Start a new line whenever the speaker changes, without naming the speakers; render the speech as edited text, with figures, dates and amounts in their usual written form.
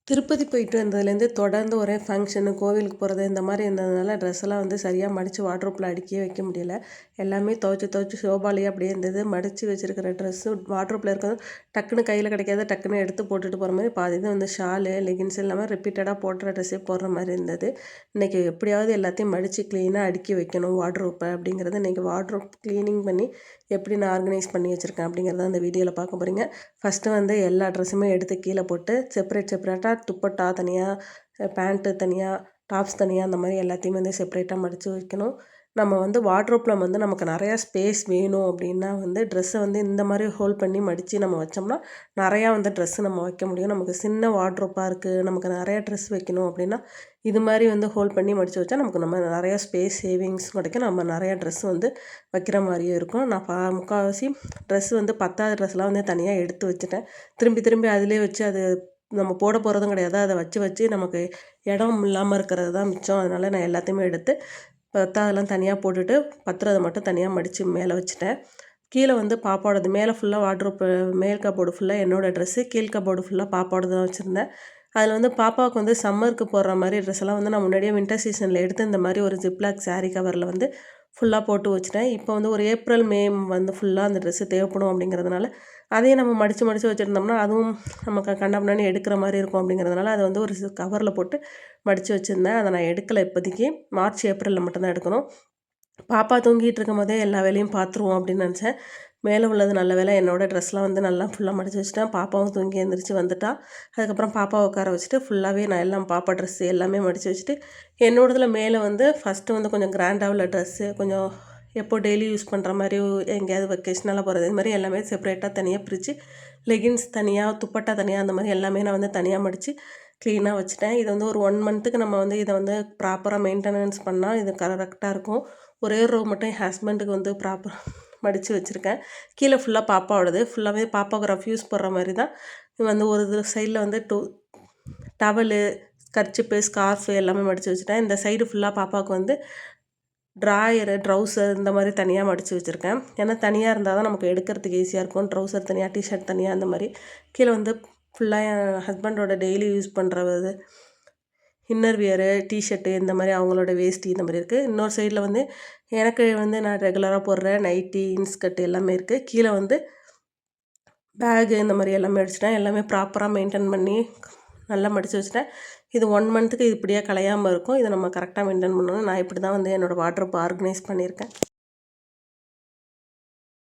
திருப்பதி போயிட்டு வந்ததுலேருந்து தொடர்ந்து ஒரே ஃபங்க்ஷனு, கோவிலுக்கு போகிறது இந்த மாதிரி இருந்ததுனால ட்ரெஸ்ஸெல்லாம் வந்து சரியாக மடித்து வார்ட்ரோப்பில் அடுக்கியே வைக்க முடியல. எல்லாமே துவைச்சு சோபாலேயே அப்படியே இருந்தது. மடித்து வச்சுருக்கிற ட்ரெஸ்ஸு வார்ட்ரோப்பில் இருக்கிறது டக்குன்னு கையில் கிடைக்காத டக்குன்னு எடுத்து போட்டுட்டு போகிற மாதிரி பாதி இது வந்து ஷாலு, லெகின்ஸ் எல்லாமே ரிப்பீட்டடாக போடுற ட்ரெஸ்ஸே போடுற மாதிரி இருந்தது. இன்றைக்கி எப்படியாவது எல்லாத்தையும் மடித்து க்ளீனாக அடுக்கி வைக்கணும் வார்ட்ரோப்பை அப்படிங்கிறத இன்றைக்கி வார்ட்ரோப் க்ளீனிங் பண்ணி எப்படி நான் ஆர்கனைஸ் பண்ணி வச்சுருக்கேன் அப்படிங்கிறத அந்த வீடியோவில் பார்க்க போகிறீங்க. ஃபஸ்ட்டு வந்து எல்லா ட்ரெஸ்ஸுமே எடுத்து கீழே போட்டு செப்பரேட்டாக துப்பட்டா தனியாக, பேண்ட்டு தனியாக, டாப்ஸ் தனியாக அந்த மாதிரி எல்லாத்தையுமே வந்து செப்பரேட்டாக மடித்து வைக்கணும். நம்ம வந்து வார்ட்ரோப்பில் வந்து நமக்கு நிறையா ஸ்பேஸ் வேணும் அப்படின்னா வந்து ட்ரெஸ்ஸை வந்து இந்த மாதிரி ஹோல்ட் பண்ணி மடித்து நம்ம வச்சோம்னா நிறையா வந்து ட்ரெஸ்ஸு நம்ம வைக்க முடியும். நமக்கு சின்ன வார்ட்ரோப்பாக இருக்குது, நமக்கு நிறையா ட்ரெஸ் வைக்கணும் அப்படின்னா இது மாதிரி வந்து ஹோல்ட் பண்ணி மடித்து வச்சா நமக்கு நம்ம நிறையா ஸ்பேஸ் சேவிங்ஸ் கிடைக்கும். நம்ம நிறையா ட்ரெஸ் வந்து வைக்கிற மாதிரியும் இருக்கும். நான் முக்கால்வாசி ட்ரெஸ்ஸு வந்து பத்தாத ட்ரெஸ்லாம் வந்து தனியாக எடுத்து வச்சுட்டேன். திரும்பி அதிலே வச்சு அது நம்ம போட போகிறதும் கிடையாது. அதை வச்சு நமக்கு இடம் இல்லாமல் இருக்கிறது தான் மிச்சம். அதனால் நான் எல்லாத்தையுமே எடுத்து பத்தாதெல்லாம் தனியாக போட்டுட்டு பத்துறதை மட்டும் தனியாக மடித்து மேலே வச்சுட்டேன். கீழே வந்து பாப்பாவோடது மேலே ஃபுல்லாக வார்ட்ரோப்பு மேல் கபோர்டு ஃபுல்லாக என்னோடய ட்ரெஸ்ஸு, கீழ் கபோர்டு ஃபுல்லாக பாப்பாவோடது தான் வச்சுருந்தேன். அதில் வந்து பாப்பாவுக்கு வந்து சம்மருக்கு போடுற மாதிரி ட்ரெஸ்ஸெல்லாம் வந்து நான் முன்னாடியே வின்டர் சீசனில் எடுத்து இந்த மாதிரி ஒரு ஜிப்லாக் சாரீ கவரில் வந்து ஃபுல்லாக போட்டு வச்சுட்டேன். இப்போ வந்து ஒரு ஏப்ரல், மே வந்து ஃபுல்லாக அந்த ட்ரெஸ்ஸு தேவைப்படும் அப்படிங்கிறதுனால அதையும் நம்ம மடித்து வச்சுருந்தோம்னா அதுவும் நமக்கு கண்டபடின்னு எடுக்கிற மாதிரி இருக்கும் அப்படிங்கிறதுனால அதை வந்து ஒரு கவரில் போட்டு மடித்து வச்சுருந்தேன். அதை நான் எடுக்கலை இப்போதைக்கு. மார்ச், ஏப்ரலில் மட்டும்தான் எடுக்கணும். பாப்பா தூங்கிட்டு இருக்கும் போதே எல்லா வேலையும் பார்த்துருவோம் அப்படின்னு நினச்சேன். மேலே உள்ளது நல்ல வேலை என்னோடய ட்ரெஸ்லாம் வந்து நல்லா ஃபுல்லாக மடித்து வச்சுட்டேன். பாப்பாவும் தூங்கி எழுந்திரிச்சு வந்துட்டா. அதுக்கப்புறம் பாப்பாவை உட்கார வச்சுட்டு ஃபுல்லாகவே நான் எல்லாம் பாப்பா ட்ரெஸ்ஸு எல்லாமே மடித்து வச்சுட்டு என்னோடதில் மேலே வந்து ஃபஸ்ட்டு வந்து கொஞ்சம் கிராண்டாக உள்ள ட்ரெஸ்ஸு, கொஞ்சம் எப்போ டெய்லி யூஸ் பண்ணுற மாதிரி எங்கேயாவது வெக்கேஷ்னலாக போகிறது இது மாதிரி எல்லாமே செப்பரேட்டாக தனியாக பிரித்து, லெகின்ஸ் தனியாக, துப்பட்டா தனியாக அந்த மாதிரி எல்லாமே நான் வந்து தனியாக மடித்து க்ளீனாக வச்சுட்டேன். இது வந்து ஒரு 1 மந்த்துக்கு நம்ம வந்து இதை வந்து ப்ராப்பராக மெயின்டெனன்ஸ் பண்ணால் இது கரெக்டாக இருக்கும். ஒரே ரோ மட்டும் என் ஹஸ்பண்டுக்கு வந்து மடித்து வச்சுருக்கேன். கீழே ஃபுல்லாக பாப்பாவோடது ஃபுல்லாகவே பாப்பாவுக்கு ரஃப்யூஸ் போடுற மாதிரி தான். இது வந்து ஒரு சைடில் வந்து டவலு, கர்ச்சிப்பு, ஸ்கார்ஃபு எல்லாமே மடித்து வச்சுட்டேன். இந்த சைடு ஃபுல்லாக பாப்பாவுக்கு வந்து ட்ராயரு, ட்ரௌசர் இந்த மாதிரி தனியாக மடித்து வச்சுருக்கேன். ஏன்னா தனியாக இருந்தால் தான் நமக்கு எடுக்கிறதுக்கு ஈஸியாக இருக்கும். ட்ரௌசர் தனியாக, டிஷர்ட் தனியாக அந்த மாதிரி. கீழே வந்து ஃபுல்லாக என் ஹஸ்பண்டோட டெய்லி யூஸ் பண்ணுறது இன்னர் வியரு, டிஷர்ட்டு இந்த மாதிரி அவங்களோட வேஷ்டி இந்த மாதிரி இருக்குது. இன்னொரு சைடில் வந்து எனக்கு வந்து நான் ரெகுலராக போடுற நைட்டி, இன்ஸ்கர்ட் எல்லாமே இருக்குது. கீழே வந்து பேகு இந்த மாதிரி எல்லாமே அடிச்சிட்டேன். எல்லாமே ப்ராப்பராக மெயின்டைன் பண்ணி நல்லா மடித்து வச்சுட்டேன். இது 1 மந்த்துக்கு இப்படியே கலையாமல் இருக்கும். இதை நம்ம கரெக்டாக மெயின்டைன் பண்ணணும். நான் இப்படி தான் வந்து என்னோடய வார்ட்ரோப் ஆர்கனைஸ் பண்ணியிருக்கேன்.